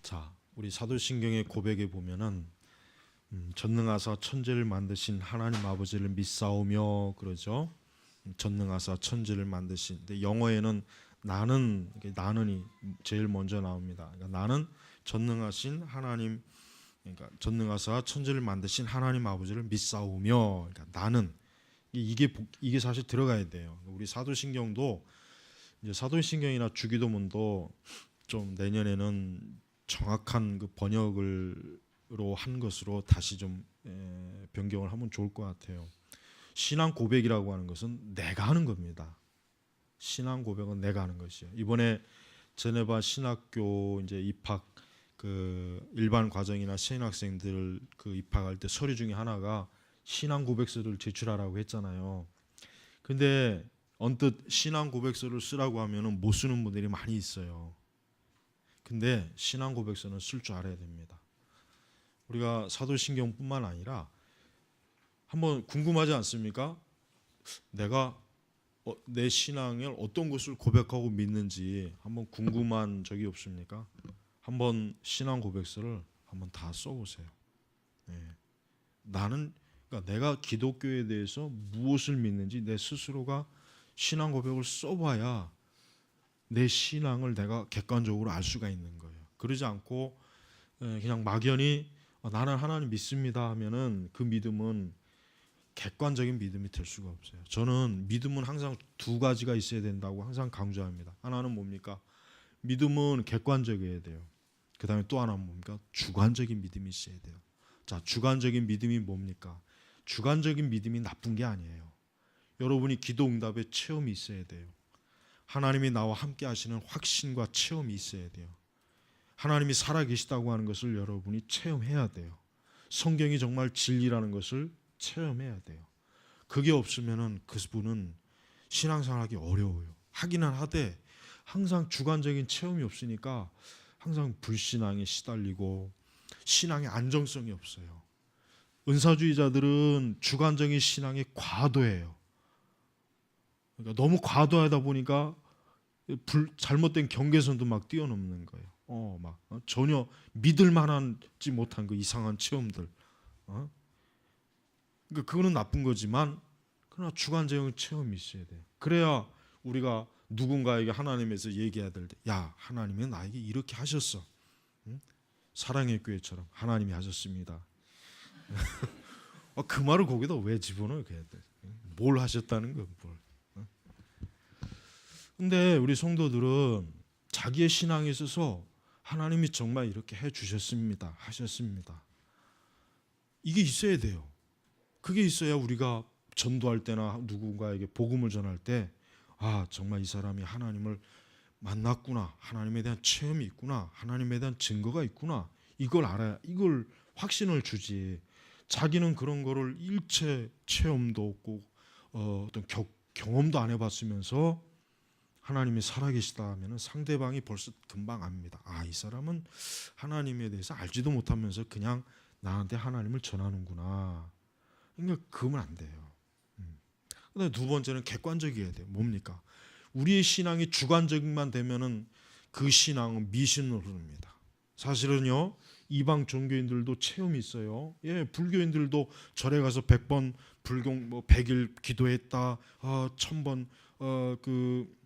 자, 우리 사도신경의 고백에 보면은 전능하사 천지를 만드신 하나님 아버지를 믿사오며 그러죠. 전능하사 천지를 만드신. 근데 영어에는 나는, 이게 나는이 제일 먼저 나옵니다. 그러니까 나는 전능하신 하나님, 그러니까 전능하사 천지를 만드신 하나님 아버지를 믿사오며. 그러니까 나는 이게 사실 들어가야 돼요. 우리 사도신경도 이제 사도신경이나 주기도문도 좀 내년에는 정확한 그 번역을로 한 것으로 다시 좀 변경을 하면 좋을 것 같아요. 신앙 고백이라고 하는 것은 내가 하는 겁니다. 신앙 고백은 내가 하는 것이요. 이번에 제네바 신학교 이제 입학 그 일반 과정이나 신학생들 그 입학할 때 서류 중에 하나가 신앙 고백서를 제출하라고 했잖아요. 근데 언뜻 신앙 고백서를 쓰라고 하면은 못 쓰는 분들이 많이 있어요. 근데 신앙 고백서는 쓸 줄 알아야 됩니다. 우리가 사도신경뿐만 아니라 한번 궁금하지 않습니까? 내가 내 신앙을 어떤 것을 고백하고 믿는지 한번 궁금한 적이 없습니까? 한번 신앙 고백서를 한번 다 써보세요. 네. 그러니까 내가 기독교에 대해서 무엇을 믿는지 내 스스로가 신앙 고백을 써봐야 내 신앙을 내가 객관적으로 알 수가 있는 거예요. 그러지 않고 그냥 막연히 나는 하나님 믿습니다 하면은 그 믿음은 객관적인 믿음이 될 수가 없어요. 저는 믿음은 항상 두 가지가 있어야 된다고 항상 강조합니다. 하나는 뭡니까? 믿음은 객관적이어야 돼요. 그 다음에 또 하나는 뭡니까? 주관적인 믿음이 있어야 돼요. 자, 주관적인 믿음이 뭡니까? 주관적인 믿음이 나쁜 게 아니에요. 여러분이 기도 응답에 체험이 있어야 돼요. 하나님이 나와 함께 하시는 확신과 체험이 있어야 돼요. 하나님이 살아계시다고 하는 것을 여러분이 체험해야 돼요. 성경이 정말 진리라는 것을 체험해야 돼요. 그게 없으면은 그분은 신앙생활하기 어려워요. 하기는 하되 항상 주관적인 체험이 없으니까 항상 불신앙에 시달리고 신앙의 안정성이 없어요. 은사주의자들은 주관적인 신앙에 과도해요. 그러니까 너무 과도하다 보니까 잘못된 경계선도 막 뛰어넘는 거예요. 전혀 믿을 만하지 못한 그 이상한 체험들. 그러니까 그거는 나쁜 거지만 그러나 주관적인 체험이 있어야 돼요. 그래야 우리가 누군가에게 하나님에서 얘기해야 될 때, 야, 하나님이 나에게 이렇게 하셨어. 응? 사랑의 교회처럼 하나님이 하셨습니다. 그 말을 거기다 왜 집어넣어야 돼? 뭘 하셨다는 건 뭘? 근데 우리 성도들은 자기의 신앙에 있어서 하나님이 정말 이렇게 해 주셨습니다. 하셨습니다. 이게 있어야 돼요. 그게 있어야 우리가 전도할 때나 누군가에게 복음을 전할 때 정말 이 사람이 하나님을 만났구나. 하나님에 대한 체험이 있구나. 하나님에 대한 증거가 있구나. 이걸 알아야 이걸 확신을 주지. 자기는 그런 거를 일체 체험도 없고 어떤 경험도 안 해봤으면서 하나님이 살아계시다 하면 상대방이 벌써 금방 압니다. 이 사람은 하나님에 대해서 알지도 못하면서 그냥 나한테 하나님을 전하는구나. 그러니까 그러면 안 돼요. 그다음에 두 번째는 객관적이어야 돼요. 뭡니까? 우리의 신앙이 주관적만 되면은 그 신앙은 미신으로 흐릅니다. 사실은요, 이방 종교인들도 체험이 있어요. 불교인들도 절에 가서 100번 불경 100일 기도했다, 1000번 그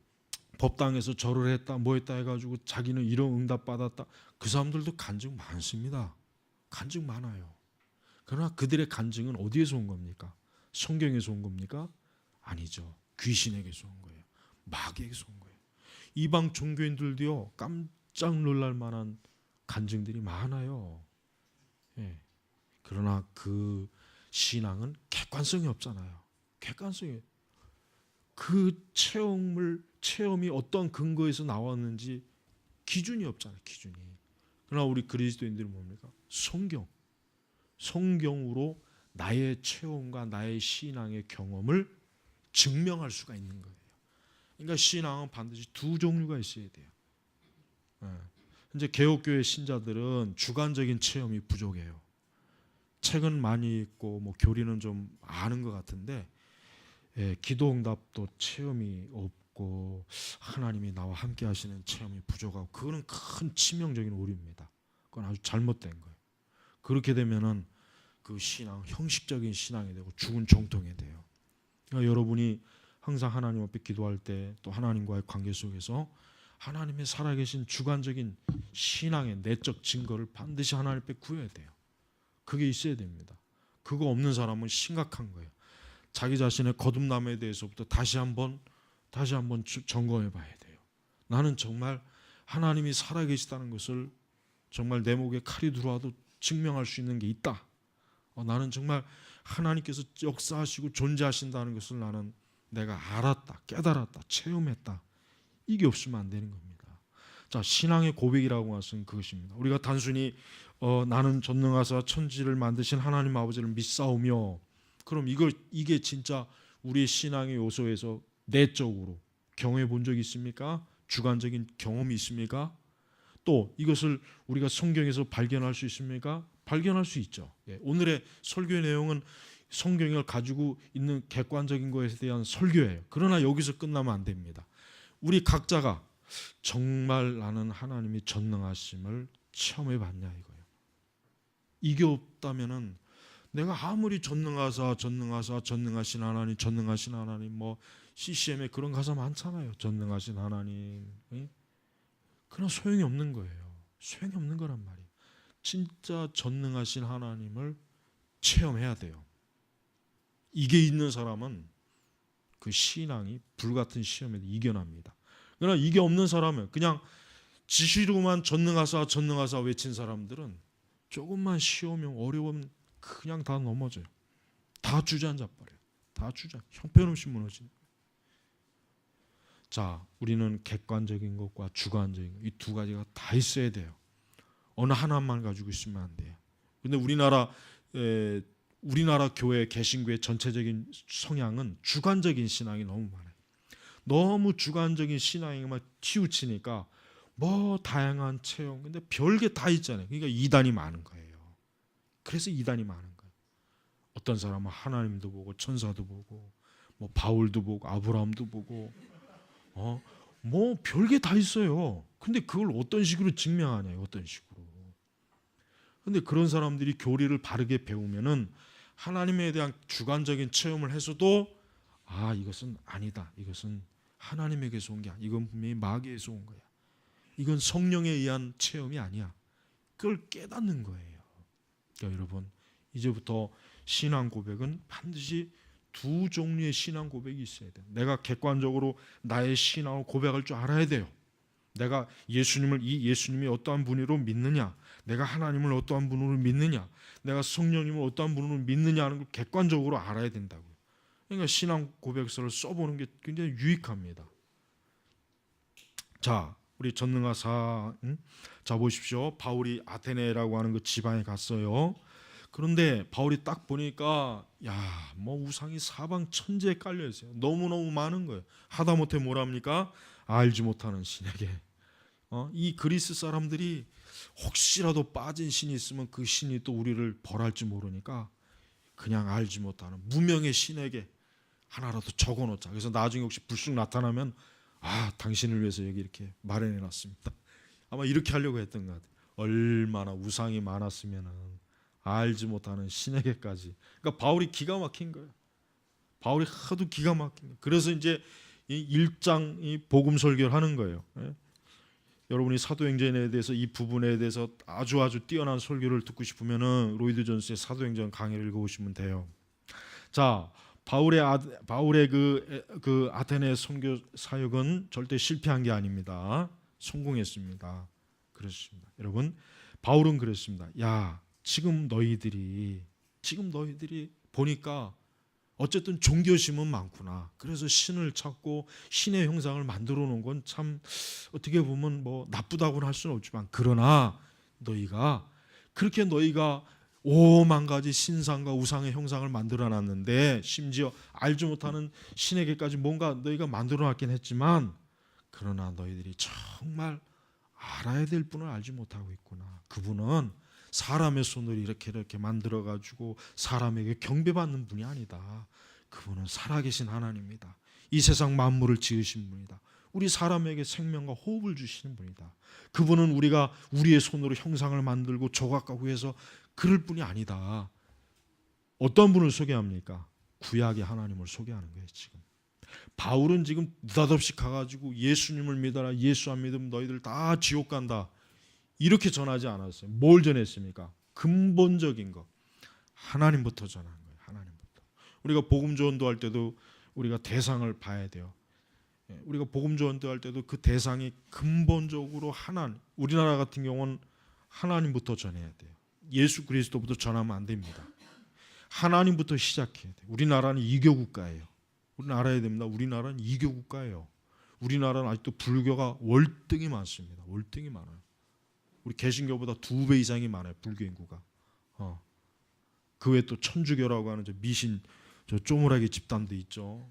법당에서 절을 했다, 뭐 했다 해가지고 자기는 이런 응답 받았다. 그 사람들도 간증 많습니다. 간증 많아요. 그러나 그들의 간증은 어디에서 온 겁니까? 성경에서 온 겁니까? 아니죠. 귀신에게서 온 거예요. 마귀에게서 온 거예요. 이방 종교인들도요, 깜짝 놀랄 만한 간증들이 많아요. 그러나 그 신앙은 객관성이 없잖아요. 객관성이 그 체험이 어떤 근거에서 나왔는지 기준이 없잖아요. 기준이. 그러나 우리 그리스도인들은 뭡니까? 성경으로 나의 체험과 나의 신앙의 경험을 증명할 수가 있는 거예요. 그러니까 신앙은 반드시 두 종류가 있어야 돼요. 이제 개혁교회 신자들은 주관적인 체험이 부족해요. 책은 많이 읽고 교리는 좀 아는 것 같은데 기도응답도 체험이 없고 하나님이 나와 함께 하시는 체험이 부족하고 그거는 큰 치명적인 오류입니다. 그건 아주 잘못된 거예요. 그렇게 되면은 그 신앙, 형식적인 신앙이 되고 죽은 정통이 돼요. 그러니까 여러분이 항상 하나님 앞에 기도할 때 또 하나님과의 관계 속에서 하나님의 살아계신 주관적인 신앙의 내적 증거를 반드시 하나님 앞에 구해야 돼요. 그게 있어야 됩니다. 그거 없는 사람은 심각한 거예요. 자기 자신의 거듭남에 대해서부터 다시 한번 점검해 봐야 돼요. 나는 정말 하나님이 살아계시다는 것을 정말 내 목에 칼이 들어와도 증명할 수 있는 게 있다. 나는 정말 하나님께서 역사하시고 존재하신다는 것을 나는 내가 알았다, 깨달았다, 체험했다. 이게 없으면 안 되는 겁니다. 자, 신앙의 고백이라고 하는 것은 그것입니다. 우리가 단순히 나는 전능하사 천지를 만드신 하나님 아버지를 믿사오며, 그럼 이게 진짜 우리의 신앙의 요소에서 내적으로 경험해 본 적이 있습니까? 주관적인 경험이 있습니까? 또 이것을 우리가 성경에서 발견할 수 있습니까? 발견할 수 있죠. 오늘의 설교의 내용은 성경을 가지고 있는 객관적인 것에 대한 설교예요. 그러나 여기서 끝나면 안 됩니다. 우리 각자가 정말 나는 하나님이 전능하심을 체험해 봤냐 이거예요. 이게 없다면은 내가 아무리 전능하신 하나님 뭐 CCM에 그런 가사 많잖아요. 전능하신 하나님. 그러나 소용이 없는 거예요. 소용이 없는 거란 말이에요. 진짜 전능하신 하나님을 체험해야 돼요. 이게 있는 사람은 그 신앙이 불같은 시험에도 이겨납니다. 그러나 이게 없는 사람은 그냥 지시로만 전능하사 외친 사람들은 조금만 시험이 어려우면 그냥 다 넘어져요. 다 주저앉아 버려요. 다 형편없이 무너지는 거예요. 자, 우리는 객관적인 것과 주관적인 것, 이 두 가지가 다 있어야 돼요. 어느 하나만 가지고 있으면 안 돼요. 근데 우리나라 교회 개신교의 전체적인 성향은 주관적인 신앙이 너무 많아요. 너무 주관적인 신앙에만 치우치니까 뭐 다양한 체험, 근데 별게 다 있잖아요. 그러니까 이단이 많은 거예요. 그래서 이단이 많은 거예요. 어떤 사람은 하나님도 보고 천사도 보고 뭐 바울도 보고 아브라함도 보고 뭐 별게 다 있어요. 근데 그걸 어떤 식으로 증명하냐, 어떤 식으로. 근데 그런 사람들이 교리를 바르게 배우면은 하나님에 대한 주관적인 체험을 해서도 이것은 아니다. 이것은 하나님에게서 온 게 아니야. 이건 분명히 마귀에서 온 거야. 이건 성령에 의한 체험이 아니야. 그걸 깨닫는 거예요. 그러니까 여러분, 이제부터 신앙 고백은 반드시 두 종류의 신앙 고백이 있어야 돼요. 내가 객관적으로 나의 신앙을 고백할 줄 알아야 돼요. 내가 예수님이 어떠한 분으로 믿느냐, 내가 하나님을 어떠한 분으로 믿느냐, 내가 성령님을 어떠한 분으로 믿느냐 하는 걸 객관적으로 알아야 된다고요. 그러니까 신앙 고백서를 써보는 게 굉장히 유익합니다. 자, 우리 전능하사, 자 보십시오. 바울이 아테네라고 하는 그 지방에 갔어요. 그런데 바울이 딱 보니까 뭐 우상이 사방 천지에 깔려 있어요. 너무너무 많은 거예요. 하다못해 뭐랍니까? 알지 못하는 신에게. 이 그리스 사람들이 혹시라도 빠진 신이 있으면 그 신이 또 우리를 벌할지 모르니까 그냥 알지 못하는 무명의 신에게 하나라도 적어놓자. 그래서 나중에 혹시 불쑥 나타나면 당신을 위해서 여기 이렇게 마련해놨습니다. 아마 이렇게 하려고 했던 것 같아요. 얼마나 우상이 많았으면 알지 못하는 신에게까지. 그러니까 바울이 기가 막힌 거예요. 바울이 하도 기가 막힌 거예요. 그래서 이제 이 1장 이 복음 설교를 하는 거예요. 여러분이 사도행전에 대해서 이 부분에 대해서 아주 뛰어난 설교를 듣고 싶으면은 로이드 존스의 사도행전 강의를 읽어보시면 돼요. 자, 바울의 그 아테네 선교 사역은 절대 실패한 게 아닙니다. 성공했습니다. 그렇습니다. 여러분, 바울은 그랬습니다. 지금 너희들이 보니까 어쨌든 종교심은 많구나. 그래서 신을 찾고 신의 형상을 만들어 놓은 건 참 어떻게 보면 뭐 나쁘다고는 할 수는 없지만, 그러나 너희가 5만 가지 신상과 우상의 형상을 만들어 놨는데, 심지어 알지 못하는 신에게까지 뭔가 너희가 만들어 놨긴 했지만, 그러나 너희들이 정말 알아야 될 분을 알지 못하고 있구나. 그분은 사람의 손으로 이렇게 만들어 가지고 사람에게 경배받는 분이 아니다. 그분은 살아계신 하나님이다. 이 세상 만물을 지으신 분이다. 우리 사람에게 생명과 호흡을 주시는 분이다. 그분은 우리가 우리의 손으로 형상을 만들고 조각하고 해서 그럴 분이 아니다. 어떤 분을 소개합니까? 구약의 하나님을 소개하는 거예요. 지금 바울은 지금 느닷없이 가가지고 예수님을 믿어라, 예수 안 믿으면 너희들 다 지옥 간다, 이렇게 전하지 않았어요. 뭘 전했습니까? 근본적인 거, 하나님부터 전하는 거예요. 하나님부터. 우리가 복음 전도할 때도 우리가 대상을 봐야 돼요. 우리가 복음 전도할 때도 그 대상이 근본적으로 하나님, 우리나라 같은 경우는 하나님부터 전해야 돼요. 예수 그리스도부터 전하면 안 됩니다. 하나님부터 시작해야 돼요. 우리나라는 이교 국가예요. 우리는 알아야 됩니다. 우리나라는 이교 국가예요. 우리나라는 아직도 불교가 월등히 많습니다. 월등히 많아요. 우리 개신교보다 2배 이상이 많아요. 불교 인구가. 그 외에 또 천주교라고 하는 저 미신, 저 쪼무라기 집단도 있죠.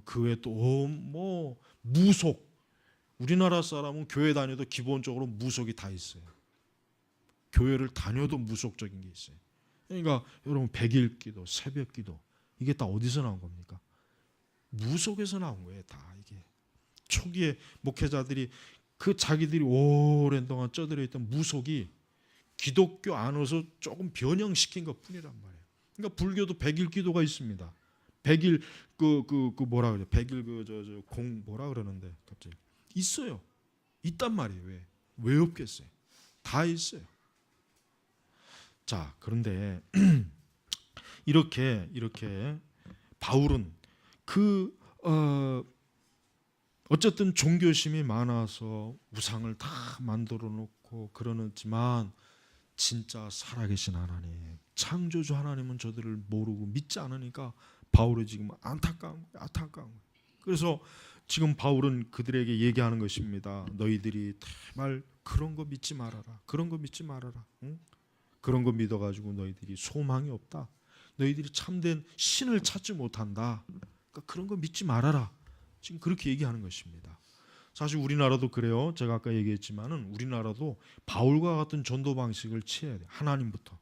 그 외에 또 뭐 무속. 우리나라 사람은 교회 다녀도 기본적으로 무속이 다 있어요. 교회를 다녀도 무속적인 게 있어요. 그러니까 여러분, 백일기도, 새벽기도, 이게 다 어디서 나온 겁니까? 무속에서 나온 거예요. 다 이게 초기에 목회자들이 그 자기들이 오랜 동안 쪄들어 있던 무속이 기독교 안에서 조금 변형시킨 것뿐이란 말이에요. 그러니까 불교도 백일기도가 있습니다. 백일 그 뭐라 그래? 백일 공 뭐라 그러는데 갑자기 있어요. 있단 말이에요. 왜 없겠어요? 다 있어요. 자, 그런데 이렇게 바울은 어쨌든 종교심이 많아서 우상을 다 만들어 놓고 그러지만 진짜 살아계신 하나님, 창조주 하나님은 저들을 모르고 믿지 않으니까 바울이 지금 안타까운 거예요. 그래서 지금 바울은 그들에게 얘기하는 것입니다. 너희들이 정말 그런 거 믿지 말아라. 그런 거 믿지 말아라. 응? 그런 거 믿어가지고 너희들이 소망이 없다. 너희들이 참된 신을 찾지 못한다. 그러니까 그런 거 믿지 말아라. 지금 그렇게 얘기하는 것입니다. 사실 우리나라도 그래요. 제가 아까 얘기했지만은 우리나라도 바울과 같은 전도 방식을 취해야 돼요. 하나님부터.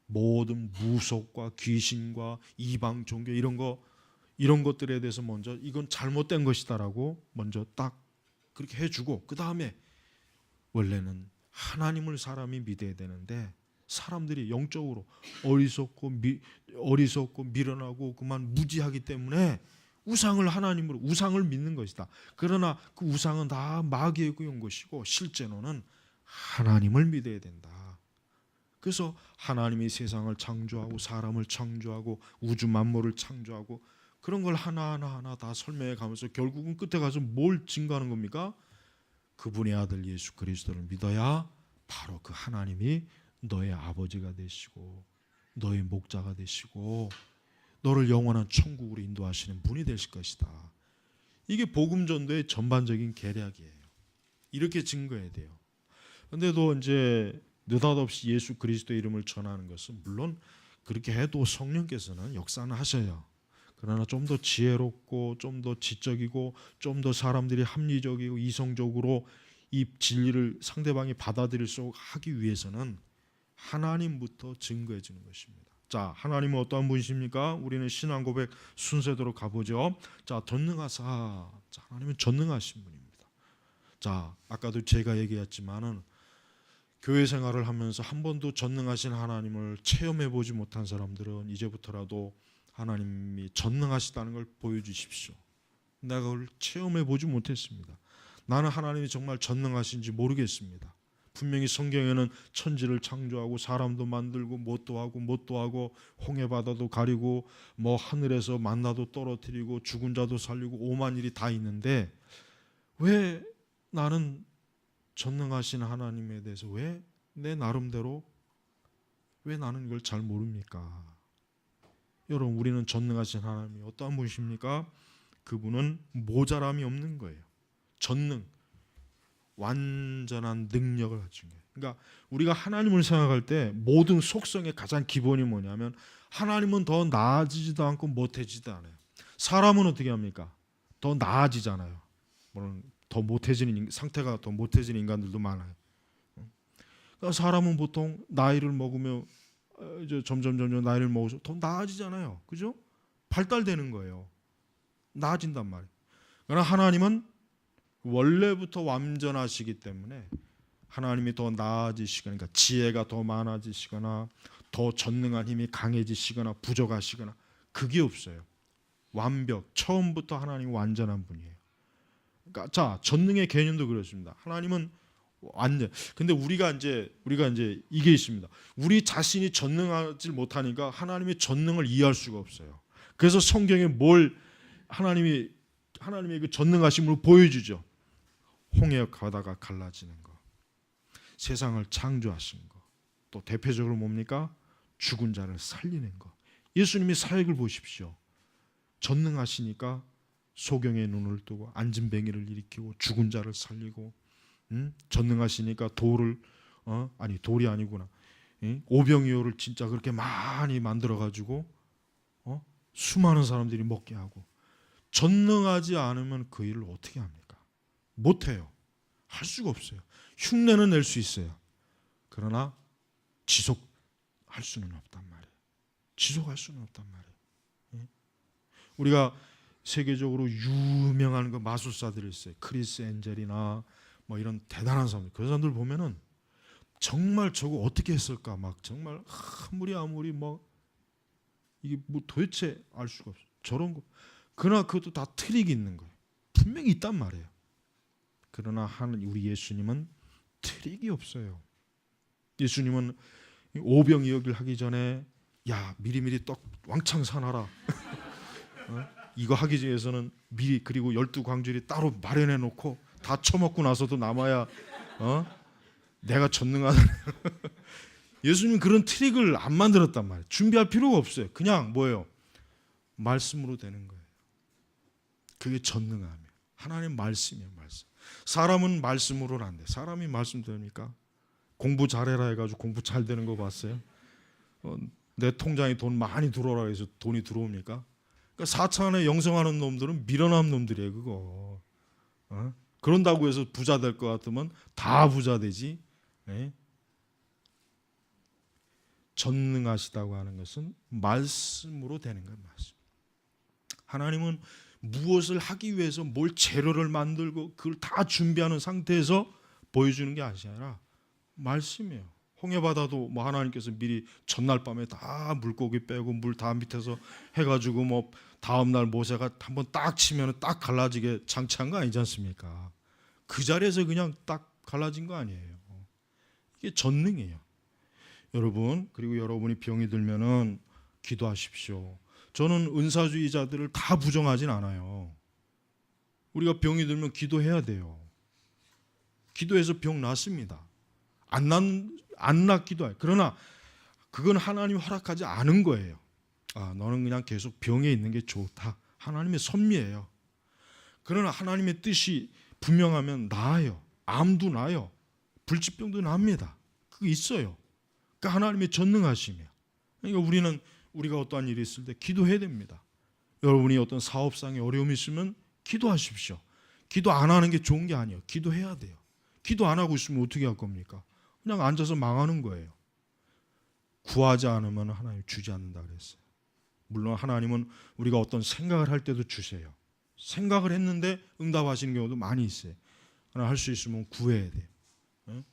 모든 무속과 귀신과 이방 종교 이런 것들에 대해서 먼저 이건 잘못된 것이다라고 먼저 딱 그렇게 해주고, 그 다음에 원래는 하나님을 사람이 믿어야 되는데 사람들이 영적으로 어리석고 미련하고 그만 무지하기 때문에 우상을 믿는 것이다. 그러나 그 우상은 다 마귀의 구현 것이고 실제로는 하나님을 믿어야 된다. 그래서 하나님이 세상을 창조하고 사람을 창조하고 우주 만물을 창조하고 그런 걸 하나하나 다 설명해 가면서 결국은 끝에 가서 뭘 증거하는 겁니까? 그분의 아들 예수 그리스도를 믿어야 바로 그 하나님이 너의 아버지가 되시고 너의 목자가 되시고 너를 영원한 천국으로 인도하시는 분이 되실 것이다. 이게 복음 전도의 전반적인 계략이에요. 이렇게 증거해야 돼요. 그런데도 이제 느닷없이 예수 그리스도의 이름을 전하는 것은 물론 그렇게 해도 성령께서는 역사는 하셔요. 그러나 좀 더 지혜롭고 좀 더 지적이고 좀 더 사람들이 합리적이고 이성적으로 이 진리를 상대방이 받아들일 수 하기 위해서는 하나님부터 증거해 주는 것입니다. 자, 하나님은 어떠한 분이십니까? 우리는 신앙 고백 순서대로 가보죠. 자, 전능하사. 자, 하나님은 전능하신 분입니다. 자, 아까도 제가 얘기했지만은 교회 생활을 하면서 한 번도 전능하신 하나님을 체험해 보지 못한 사람들은 이제부터라도 하나님이 전능하시다는 걸 보여주십시오. 내가 그걸 체험해 보지 못했습니다. 나는 하나님이 정말 전능하신지 모르겠습니다. 분명히 성경에는 천지를 창조하고 사람도 만들고 뭣도 하고 홍해 바다도 가리고 뭐 하늘에서 만나도 떨어뜨리고 죽은 자도 살리고 오만 일이 다 있는데 왜 나는 전능하신 하나님에 대해서 왜 내 나름대로 왜 나는 이걸 잘 모릅니까? 여러분, 우리는 전능하신 하나님이 어떠한 분이십니까? 그분은 모자람이 없는 거예요. 전능, 완전한 능력을 가진 거예요. 그러니까 우리가 하나님을 생각할 때 모든 속성의 가장 기본이 뭐냐면 하나님은 더 나아지지도 않고 못해지지도 않아요. 사람은 어떻게 합니까? 더 나아지잖아요. 물론 더 못해지는 상태가 더 못해지는 인간들도 많아요. 그러니까 사람은 보통 나이를 먹으며 이제 점점 나이를 먹어서 더 나아지잖아요. 그죠? 발달되는 거예요. 나아진단 말이에요. 그러나 하나님은 원래부터 완전하시기 때문에 하나님이 더 나아지시거나, 그러니까 지혜가 더 많아지시거나 더 전능한 힘이 강해지시거나 부족하시거나 그게 없어요. 완벽, 처음부터 하나님이 완전한 분이에요. 그러니까 자, 전능의 개념도 그렇습니다. 하나님은 완전. 근데 우리가 이제 이게 있습니다. 우리 자신이 전능하지 못하니까 하나님의 전능을 이해할 수가 없어요. 그래서 성경에 뭘 하나님의 그 전능하심으로 보여주죠. 홍해 가다가 갈라지는 거, 세상을 창조하신 거, 또 대표적으로 뭡니까? 죽은 자를 살리는 거. 예수님의 사역을 보십시오. 전능하시니까 소경의 눈을 뜨고 앉은 뱅이를 일으키고 죽은 자를 살리고, 전능하시니까 돌이 아니구나. 오병이어를 진짜 그렇게 많이 만들어 가지고 수많은 사람들이 먹게 하고. 전능하지 않으면 그 일을 어떻게 합니까? 못해요. 할 수가 없어요. 흉내는 낼 수 있어요. 그러나 지속할 수는 없단 말이에요. 지속할 수는 없단 말이에요. 우리가 세계적으로 유명한 그 마술사들이 있어요. 크리스 엔젤이나 뭐 이런 대단한 사람들. 그 사람들 보면은 정말 저거 어떻게 했을까? 막 정말 아무리 뭐 이게 뭐 도대체 알 수가 없어요. 저런 거. 그러나 그것도 다 트릭이 있는 거예요. 분명히 있단 말이에요. 그러나 우리 예수님은 트릭이 없어요. 예수님은 오병이어를 하기 전에 야 미리미리 떡 왕창 사놔라. 이거 하기 위해서는 미리 그리고 12광주리 따로 마련해 놓고 다 처먹고 나서도 남아야 내가 전능하다. 예수님 그런 트릭을 안 만들었단 말이에요. 준비할 필요가 없어요. 그냥 뭐예요? 말씀으로 되는 거예요. 그게 전능함이에요. 하나님 말씀이에요. 말씀. 사람은 말씀으로는 안 돼. 사람이 말씀 됩니까? 공부 잘해라 해가지고 공부 잘 되는 거 봤어요? 내 통장에 돈 많이 들어오라 해서 돈이 들어옵니까? 그러니까 4차 안에 영성하는 놈들은 미련한 놈들이에요. 그거. 그런다고 해서 부자 될 것 같으면 다 부자 되지. 네? 전능하시다고 하는 것은 말씀으로 되는 거예요. 말씀. 하나님은 무엇을 하기 위해서 뭘 재료를 만들고 그걸 다 준비하는 상태에서 보여주는 게 아니라 말씀이에요. 홍해바다도 뭐 하나님께서 미리 전날 밤에 다 물고기 빼고 물 다 밑에서 해가지고 뭐 다음날 모세가 한번 딱 치면 딱 갈라지게 장치한 거 아니지 않습니까? 그 자리에서 그냥 딱 갈라진 거 아니에요. 이게 전능이에요. 여러분, 그리고 여러분이 병이 들면은 기도하십시오. 저는 은사주의자들을 다 부정하진 않아요. 우리가 병이 들면 기도해야 돼요. 기도해서 병 낫습니다. 안 낫기도 해요. 그러나 그건 하나님이 허락하지 않은 거예요. 너는 그냥 계속 병에 있는 게 좋다. 하나님의 섭리예요. 그러나 하나님의 뜻이 분명하면 나아요. 암도 나아요. 불치병도 납니다. 그거 있어요. 그러니까 하나님의 전능하심이에요. 그러니까 우리가 어떠한 일이 있을 때 기도해야 됩니다. 여러분이 어떤 사업상에 어려움이 있으면 기도하십시오. 기도 안 하는 게 좋은 게 아니에요. 기도해야 돼요. 기도 안 하고 있으면 어떻게 할 겁니까? 그냥 앉아서 망하는 거예요. 구하지 않으면 하나님 주지 않는다 그랬어요. 물론 하나님은 우리가 어떤 생각을 할 때도 주세요. 생각을 했는데 응답하시는 경우도 많이 있어요. 그러나 할 수 있으면 구해야 돼요.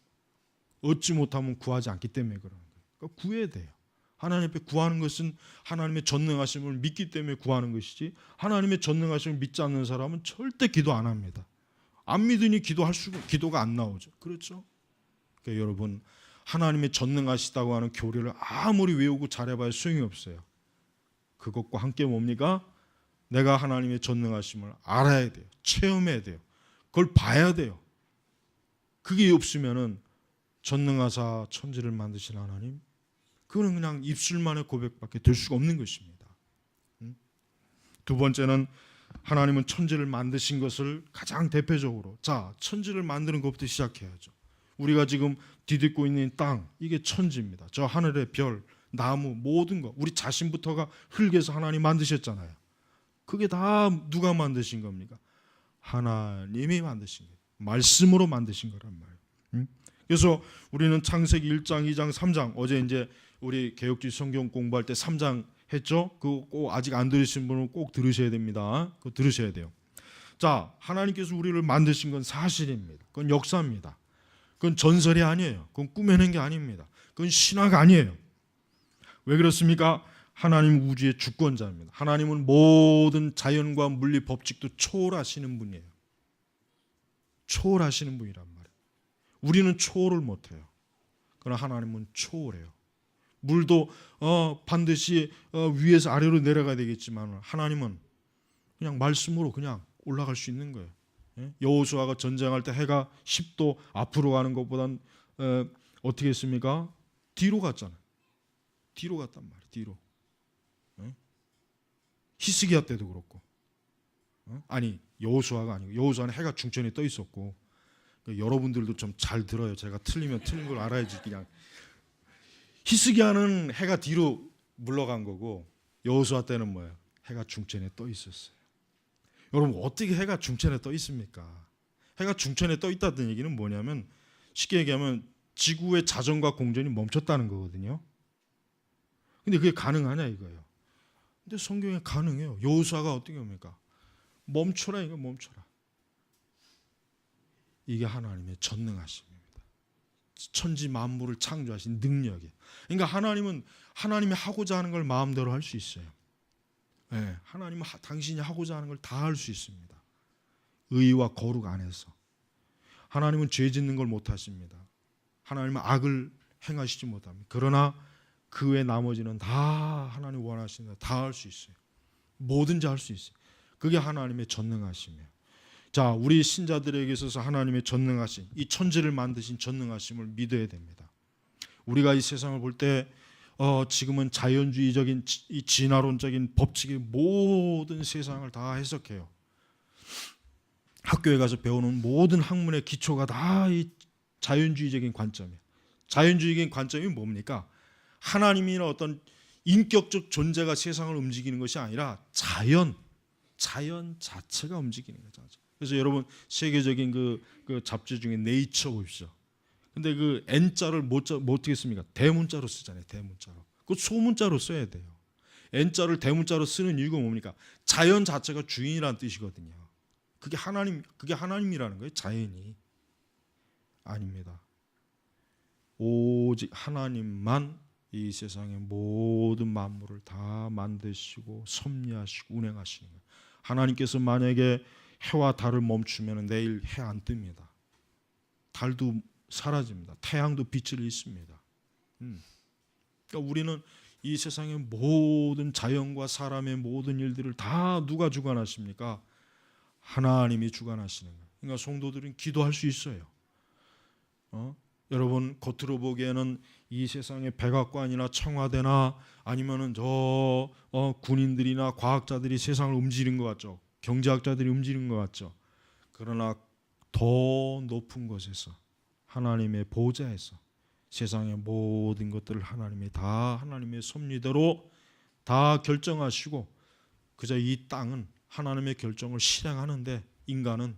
얻지 못하면 구하지 않기 때문에 그러는 거예요. 그러니까 구해야 돼요. 하나님 앞에 구하는 것은 하나님의 전능하심을 믿기 때문에 구하는 것이지 하나님의 전능하심을 믿지 않는 사람은 절대 기도 안 합니다. 안 믿으니 기도가 안 나오죠. 그렇죠? 그러니까 여러분 하나님의 전능하시다고 하는 교리를 아무리 외우고 잘해봐야 소용이 없어요. 그것과 함께 뭡니까? 내가 하나님의 전능하심을 알아야 돼요. 체험해야 돼요. 그걸 봐야 돼요. 그게 없으면은 전능하사 천지를 만드신 하나님, 그거는 그냥 입술만의 고백밖에 될 수가 없는 것입니다. 두 번째는 하나님은 천지를 만드신 것을 가장 대표적으로 천지를 만드는 것부터 시작해야죠. 우리가 지금 디딛고 있는 땅, 이게 천지입니다. 저 하늘의 별, 나무, 모든 거, 우리 자신부터가 흙에서 하나님 만드셨잖아요. 그게 다 누가 만드신 겁니까? 하나님이 만드신 거예요. 말씀으로 만드신 거란 말이에요. 그래서 우리는 창세기 1장, 2장, 3장, 어제 이제 우리 개혁주의 성경 공부할 때 3장 했죠? 그거 꼭 아직 안 들으신 분은 꼭 들으셔야 됩니다. 그거 들으셔야 돼요. 자, 하나님께서 우리를 만드신 건 사실입니다. 그건 역사입니다. 그건 전설이 아니에요. 그건 꾸며낸 게 아닙니다. 그건 신화가 아니에요. 왜 그렇습니까? 하나님 우주의 주권자입니다. 하나님은 모든 자연과 물리 법칙도 초월하시는 분이에요. 초월하시는 분이란 말이에요. 우리는 초월을 못해요. 그러나 하나님은 초월해요. 물도 반드시 위에서 아래로 내려가야 되겠지만 하나님은 그냥 말씀으로 그냥 올라갈 수 있는 거예요. 여호수아가 전쟁할 때 해가 10도 앞으로 가는 것보단 어떻게 했습니까? 뒤로 갔잖아요. 뒤로 갔단 말이에요. 뒤로. 히스기야 때도 그렇고. 아니 여호수아가 아니고 여호수아는 해가 중천에 떠 있었고. 그러니까 여러분들도 좀 잘 들어요. 제가 틀리면 틀린 걸 알아야지. 그냥 히스기야는 해가 뒤로 물러간 거고 여호수아 때는 뭐예요? 해가 중천에 떠 있었어요. 여러분 어떻게 해가 중천에 떠 있습니까? 해가 중천에 떠 있다는 얘기는 뭐냐면 쉽게 얘기하면 지구의 자전과 공전이 멈췄다는 거거든요. 근데 그게 가능하냐 이거예요. 근데 성경에 가능해요. 여호수아가 어떻게 합니까? 멈춰라 이거 멈춰라. 이게 하나님의 전능하심입니다. 천지 만물을 창조하신 능력이에요. 그러니까 하나님은 하나님이 하고자 하는 걸 마음대로 할 수 있어요. 네, 하나님은 당신이 하고자 하는 걸 다 할 수 있습니다. 의와 거룩 안에서. 하나님은 죄 짓는 걸 못하십니다. 하나님은 악을 행하시지 못합니다. 그러나 그 외 나머지는 다 하나님 원하시는 다 할 수 있어요. 뭐든지 할 수 있어요. 그게 하나님의 전능하심이에요. 자, 우리 신자들에게 있어서 하나님의 전능하심, 이 천지를 만드신 전능하심을 믿어야 됩니다. 우리가 이 세상을 볼 때 지금은 자연주의적인 이 진화론적인 법칙의 모든 세상을 다 해석해요. 학교에 가서 배우는 모든 학문의 기초가 다 이 자연주의적인 관점이에요. 자연주의적인 관점이 뭡니까? 하나님이나 어떤 인격적 존재가 세상을 움직이는 것이 아니라 자연 자체가 움직이는 거죠. 그래서 여러분 세계적인 그 잡지 중에 네이처 보십시오. 근데 그 N자를 뭐 어떻게 씁니까? 대문자로 쓰잖아요. 대문자로. 그 소문자로 써야 돼요. N자를 대문자로 쓰는 이유가 뭡니까? 자연 자체가 주인이라는 뜻이거든요. 그게 하나님이라는 거예요. 자연이 아닙니다. 오직 하나님만 이 세상의 모든 만물을 다 만드시고 섭리하시고 운행하시는 거예요. 하나님께서 만약에 해와 달을 멈추면 내일 해 안 뜹니다. 달도 사라집니다. 태양도 빛을 잃습니다. 그러니까 우리는 이 세상의 모든 자연과 사람의 모든 일들을 다 누가 주관하십니까? 하나님이 주관하시는 거예요. 그러니까 성도들은 기도할 수 있어요. 여러분 겉으로 보기에는 이 세상의 백악관이나 청와대나 아니면은 군인들이나 과학자들이 세상을 움직이는 것 같죠. 경제학자들이 움직이는 것 같죠. 그러나 더 높은 곳에서 하나님의 보좌에서 세상의 모든 것들을 하나님이 다 하나님의 섭리대로 다 결정하시고 그저 이 땅은 하나님의 결정을 실행하는데 인간은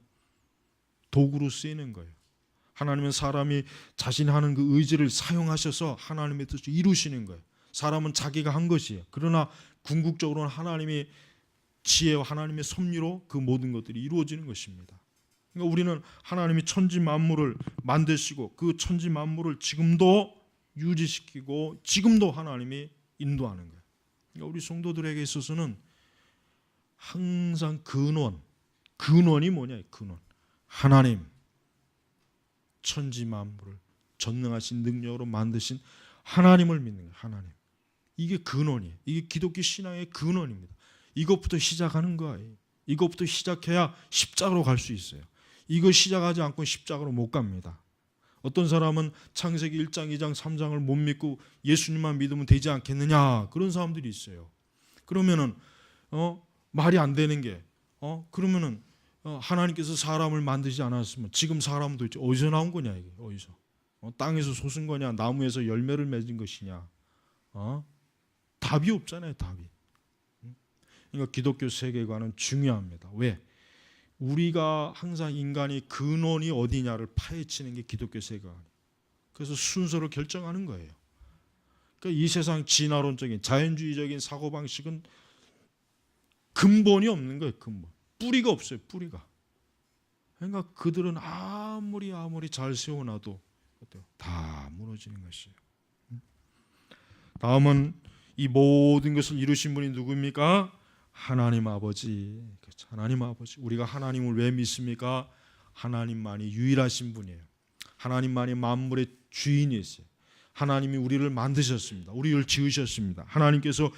도구로 쓰이는 거예요. 하나님은 사람이 자신이 하는 그 의지를 사용하셔서 하나님의 뜻을 이루시는 거예요. 사람은 자기가 한 것이에요. 그러나 궁극적으로는 하나님의 지혜와 하나님의 섭리로 그 모든 것들이 이루어지는 것입니다. 그러니까 우리는 하나님이 천지 만물을 만드시고 그 천지 만물을 지금도 유지시키고 지금도 하나님이 인도하는 거예요. 그러니까 우리 성도들에게 있어서는 항상 근원이 뭐냐? 근원. 하나님 천지 만물을 전능하신 능력으로 만드신 하나님을 믿는 거예요. 하나님. 이게 근원이에요. 이게 기독교 신앙의 근원입니다. 이것부터 시작하는 거예요. 이것부터 시작해야 십자가로 갈 수 있어요. 이거 시작하지 않고 십자가로 못 갑니다. 어떤 사람은 창세기 1장, 2장, 3장을 못 믿고 예수님만 믿으면 되지 않겠느냐 그런 사람들이 있어요. 그러면은 말이 안 되는 게 그러면은 하나님께서 사람을 만드지 않았으면 지금 사람은 도대체 어디서 나온 거냐 이게 어디서 땅에서 솟은 거냐 나무에서 열매를 맺은 것이냐 답이 없잖아요. 답이. 그러니까 기독교 세계관은 중요합니다. 왜? 우리가 항상 인간이 근원이 어디냐를 파헤치는 게 기독교 세계관이에요. 그래서 순서를 결정하는 거예요. 그러니까 이 세상 진화론적인 자연주의적인 사고방식은 근본이 없는 거예요. 근본. 뿌리가 없어요. 뿌리가. 그러니까 그들은 아무리 잘 세워놔도 다 무너지는 것이에요. 다음은 이 모든 것을 이루신 분이 누구입니까? 하나님 아버지. 그렇죠. 하나님 아버지. 우리가 하나님을 왜 믿습니까? 하나님만이 유일하신 분이에요. 하나님만이 만물의 주인이세요. 하나님이 우리를 만드셨습니다. 우리를 지으셨습니다. 하나님께서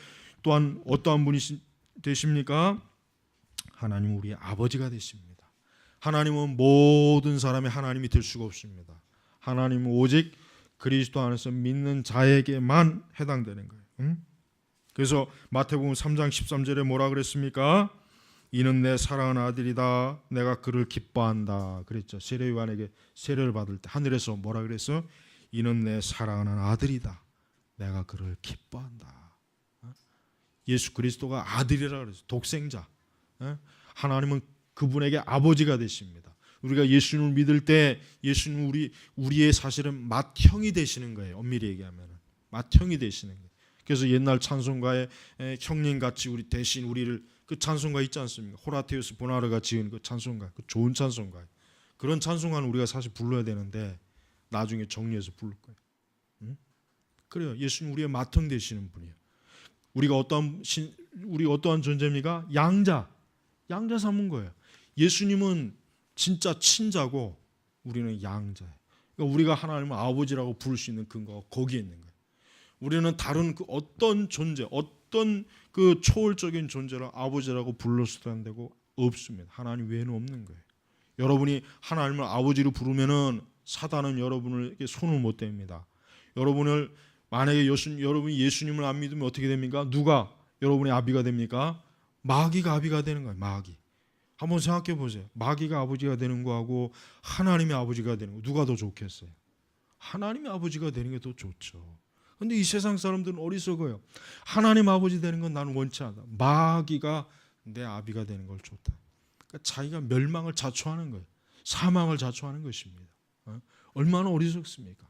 또한 어떠한 분이 되십니까? 하나님은 우리의 아버지가 되십니다. 하나님은 모든 사람의 하나님이 될 수가 없습니다. 하나님은 오직 그리스도 안에서 믿는 자에게만 해당되는 거예요. 그래서 마태복음 3장 13절에 뭐라 그랬습니까? 이는 내 사랑하는 아들이다. 내가 그를 기뻐한다. 그랬죠. 세례 요한에게 세례를 받을 때 하늘에서 뭐라 그랬어? 이는 내 사랑하는 아들이다. 내가 그를 기뻐한다. 예수 그리스도가 아들이라 그랬어요. 독생자. 하나님은 그분에게 아버지가 되십니다. 우리가 예수님을 믿을 때 예수님은 우리의 사실은 맏형이 되시는 거예요. 엄밀히 얘기하면 맏형이 되시는 거예요. 그래서 옛날 찬송가에 형님같이 우리 대신 우리를 그 찬송가 있지 않습니까? 호라티우스 보나르가 지은 그 찬송가, 그 좋은 찬송가. 그런 찬송가는 우리가 사실 불러야 되는데 나중에 정리해서 부를 거예요. 그래요. 예수님 우리의 맏형 되시는 분이에요. 우리가 어떠한 존재입니까? 양자 삼은 거예요. 예수님은 진짜 친자고 우리는 양자예요. 그러니까 우리가 하나님을 아버지라고 부를 수 있는 근거가 거기에 있는 거예요. 우리는 다른 그 어떤 존재, 어떤 그 초월적인 존재를 아버지라고 불러서도 안 되고 없습니다. 하나님 외에는 없는 거예요. 여러분이 하나님을 아버지로 부르면은 사단은 여러분에게 손을 못 댑니다. 여러분을 만약에 여러분이 예수님을 안 믿으면 어떻게 됩니까? 누가 여러분의 아비가 됩니까? 마귀가 아비가 되는 거예요. 마귀. 한번 생각해 보세요. 마귀가 아버지가 되는 거하고 하나님의 아버지가 되는 거 누가 더 좋겠어요? 하나님의 아버지가 되는 게 더 좋죠. 그런데 이 세상 사람들은 어리석어요. 하나님 아버지 되는 건 나는 원치 않다. 마귀가 내 아비가 되는 걸 좋다. 그러니까 자기가 멸망을 자초하는 거예요. 사망을 자초하는 것입니다. 얼마나 어리석습니까?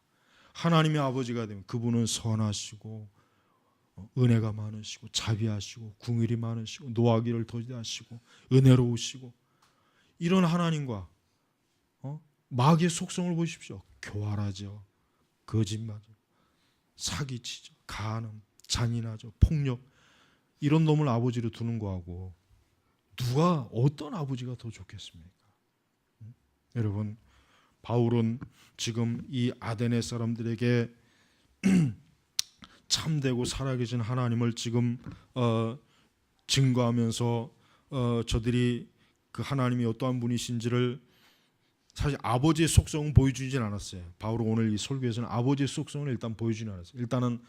하나님의 아버지가 되면 그분은 선하시고 은혜가 많으시고 자비하시고 궁일이 많으시고 노하기를 더디하시고 은혜로우시고 이런 하나님과 마귀의 속성을 보십시오. 교활하죠. 거짓말죠. 사기치죠. 간음, 잔인하죠. 폭력. 이런 놈을 아버지로 두는 거하고 누가 어떤 아버지가 더 좋겠습니까? 여러분 바울은 지금 이 아데네 사람들에게 참되고 살아계신 하나님을 지금 증거하면서 저들이 그 하나님이 어떠한 분이신지를 사실 아버지의 속성은 보여주진 않았어요. 바울은 오늘 이 설교에서는 아버지의 속성을 일단 보여주진 않았어요. 일단은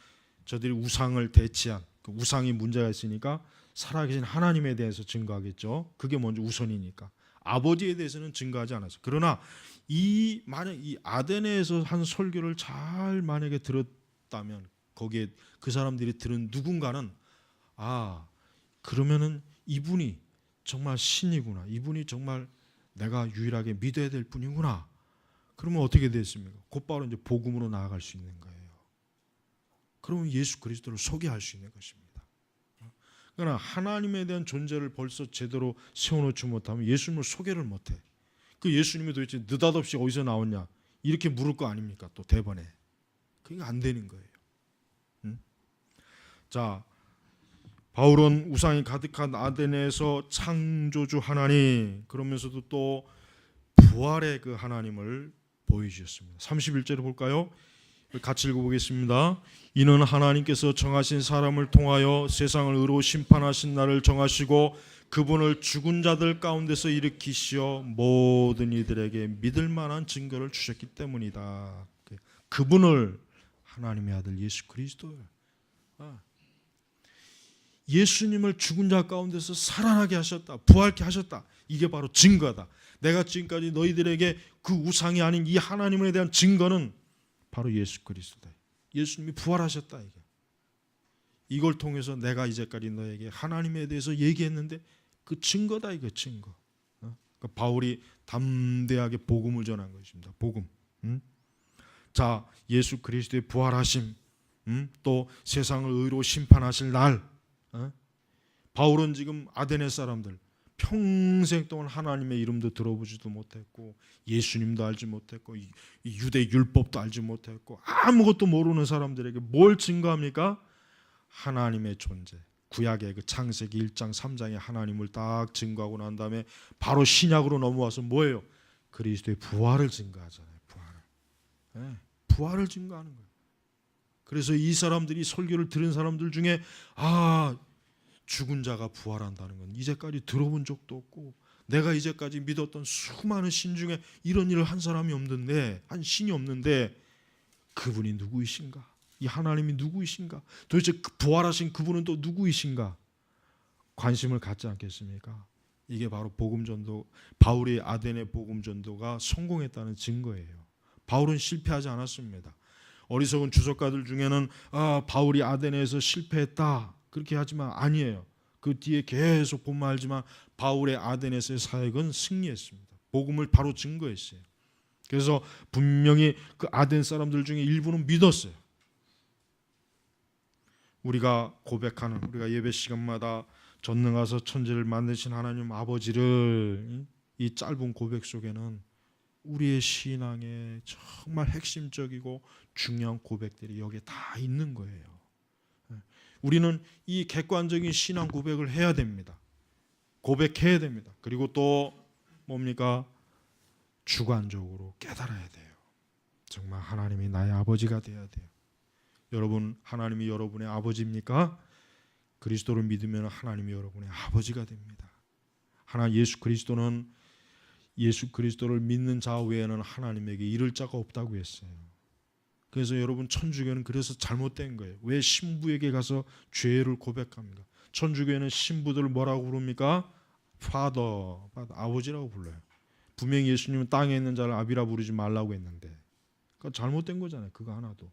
저들이 우상을 대치한 그 우상이 문제가 있으니까 살아계신 하나님에 대해서 증거하겠죠. 그게 먼저 우선이니까. 아버지에 대해서는 증거하지 않았어요. 그러나 만약 이 아데네에서 한 설교를 잘 만약에 들었다면 거기에 그 사람들이 들은 누군가는 그러면은 이분이 정말 신이구나. 이분이 정말 내가 유일하게 믿어야 될 분이구나. 그러면 어떻게 됐습니까? 곧바로 이제 복음으로 나아갈 수 있는 거예요. 그러면 예수 그리스도를 소개할 수 있는 것입니다. 그러나 하나님에 대한 존재를 벌써 제대로 세워놓지 못하면 예수님을 소개를 못해. 그 예수님이 도대체 느닷없이 어디서 나왔냐 이렇게 물을 거 아닙니까? 또 대번에. 그게 안 되는 거예요. 자, 바울은 우상이 가득한 아데네에서 창조주 하나님 그러면서도 또 부활의 그 하나님을 보여주셨습니다. 31절을 볼까요? 같이 읽어보겠습니다. 이는 하나님께서 정하신 사람을 통하여 세상을 의로 심판하신 날을 정하시고 그분을 죽은 자들 가운데서 일으키시어 모든 이들에게 믿을 만한 증거를 주셨기 때문이다. 그분을 하나님의 아들 예수 그리스도를 예수님을 죽은 자 가운데서 살아나게 하셨다. 부활케 하셨다. 이게 바로 증거다. 내가 지금까지 너희들에게 그 우상이 아닌 이 하나님에 대한 증거는 바로 예수 그리스도다. 예수님이 부활하셨다. 이걸 통해서 내가 이제까지 너에게 하나님에 대해서 얘기했는데 그 증거다. 이거 증거. 그러니까 바울이 담대하게 복음을 전한 것입니다. 복음. 자, 예수 그리스도의 부활하심, 또 세상을 의로 심판하실 날. 바울은 지금 아데네 사람들 평생 동안 하나님의 이름도 들어보지도 못했고 예수님도 알지 못했고 이 유대 율법도 알지 못했고 아무것도 모르는 사람들에게 뭘 증거합니까? 하나님의 존재. 구약의 그 창세기 1장 3장에 하나님을 딱 증거하고 난 다음에 바로 신약으로 넘어와서 뭐예요? 그리스도의 부활을 증거하잖아요. 부활을. 네, 부활을 증거하는 거예요. 그래서 이 사람들이 설교를 들은 사람들 중에 죽은 자가 부활한다는 건 이제까지 들어본 적도 없고 내가 이제까지 믿었던 수많은 신 중에 이런 일을 한 사람이 없는데, 한 신이 없는데 그분이 누구이신가? 이 하나님이 누구이신가? 도대체 부활하신 그분은 또 누구이신가? 관심을 갖지 않겠습니까? 이게 바로 복음전도, 바울의 아데네 복음전도가 성공했다는 증거예요. 바울은 실패하지 않았습니다. 어리석은 주석가들 중에는 바울이 아데네에서 실패했다 그렇게 하지만 아니에요. 그 뒤에 계속 보면 알지만 바울의 아데네에서의 사역은 승리했습니다. 복음을 바로 증거했어요. 그래서 분명히 그 아덴 사람들 중에 일부는 믿었어요. 우리가 고백하는, 우리가 예배 시간마다 전능하사 천지를 만드신 하나님 아버지를, 이 짧은 고백 속에는 우리의 신앙의 정말 핵심적이고 중요한 고백들이 여기에 다 있는 거예요. 우리는 이 객관적인 신앙 고백을 해야 됩니다. 고백해야 됩니다. 그리고 또 뭡니까? 주관적으로 깨달아야 돼요. 정말 하나님이 나의 아버지가 돼야 돼요. 여러분, 하나님이 여러분의 아버지입니까? 그리스도를 믿으면 하나님이 여러분의 아버지가 됩니다. 예수 그리스도를 믿는 자 외에는 하나님에게 이를 자가 없다고 했어요. 그래서 여러분, 천주교는 그래서 잘못된 거예요. 왜 신부에게 가서 죄를 고백합니까? 천주교는 신부들을 뭐라고 부릅니까? 파더, 아버지라고 불러요. 분명히 예수님은 땅에 있는 자를 아비라 부르지 말라고 했는데, 그거 잘못된 거잖아요. 그거 하나도.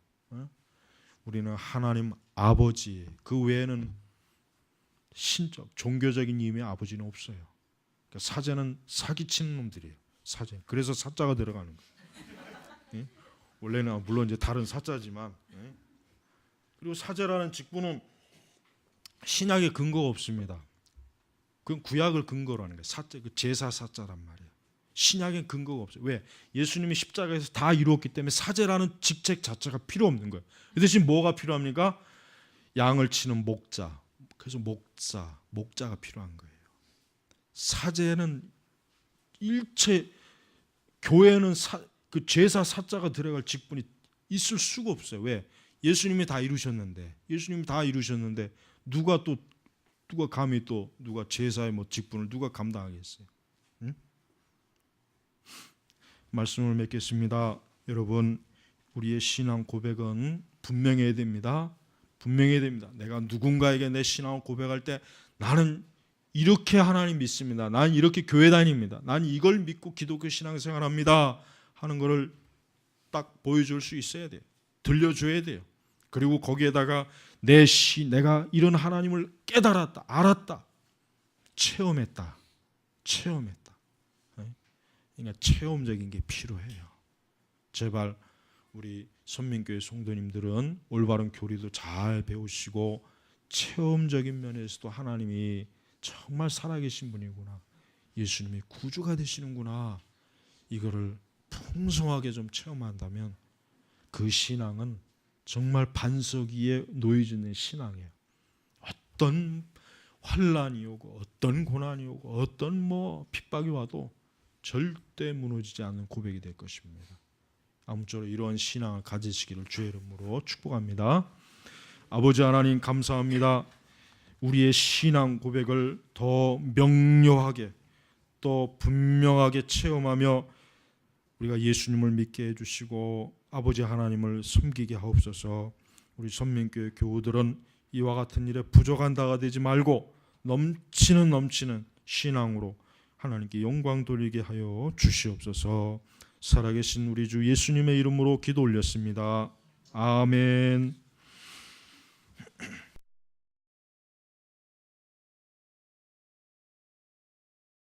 우리는 하나님 아버지, 그 외에는 신적, 종교적인 의미의 아버지는 없어요. 그러니까 사제는 사기치는 놈들이에요. 사제. 그래서 사자가 들어가는 거예요. 원래는 물론 이제 다른 사자지만, 그리고 사제라는 직분은 신약에 근거가 없습니다. 그건 구약을 근거로 하는 거예요. 사제, 그 제사 사자란 말이에요. 신약엔 근거가 없어요. 왜? 예수님이 십자가에서 다 이루었기 때문에 사제라는 직책 자체가 필요 없는 거예요. 그 대신 뭐가 필요합니까? 양을 치는 목자. 그래서 목자가 필요한 거예요. 사제는 일체, 교회는 그 제사 사자가 들어갈 직분이 있을 수가 없어요. 왜? 예수님이 다 이루셨는데, 누가 감히 또 누가 제사의 직분을 누가 감당하겠어요? 응? 말씀을 맺겠습니다. 여러분, 우리의 신앙 고백은 분명해야 됩니다. 내가 누군가에게 내 신앙을 고백할 때 나는 이렇게 하나님 믿습니다. 난 이렇게 교회 다닙니다. 난 이걸 믿고 기독교 신앙생활합니다 하는 것을 딱 보여줄 수 있어야 돼요. 들려줘야 돼요. 그리고 거기에다가 내가 이런 하나님을 깨달았다, 알았다, 체험했다. 그러니까 체험적인 게 필요해요. 제발 우리 선민교회 성도님들은 올바른 교리도 잘 배우시고 체험적인 면에서도 하나님이 정말 살아계신 분이구나, 예수님이 구주가 되시는구나, 이거를 풍성하게 좀 체험한다면 그 신앙은 정말 반석 위에 놓여지는 신앙이에요. 어떤 환난이 오고 어떤 고난이 오고 어떤 핍박이 와도 절대 무너지지 않는 고백이 될 것입니다. 아무쪼록 이러한 신앙을 가지시기를 주의 이름으로 축복합니다. 아버지 하나님, 감사합니다. 우리의 신앙 고백을 더 명료하게 또 분명하게 체험하며 우리가 예수님을 믿게 해주시고 아버지 하나님을 섬기게 하옵소서. 우리 선민교회 교우들은 이와 같은 일에 부족한 자가 되지 말고 넘치는 신앙으로 하나님께 영광 돌리게 하여 주시옵소서. 살아계신 우리 주 예수님의 이름으로 기도 올렸습니다. 아멘.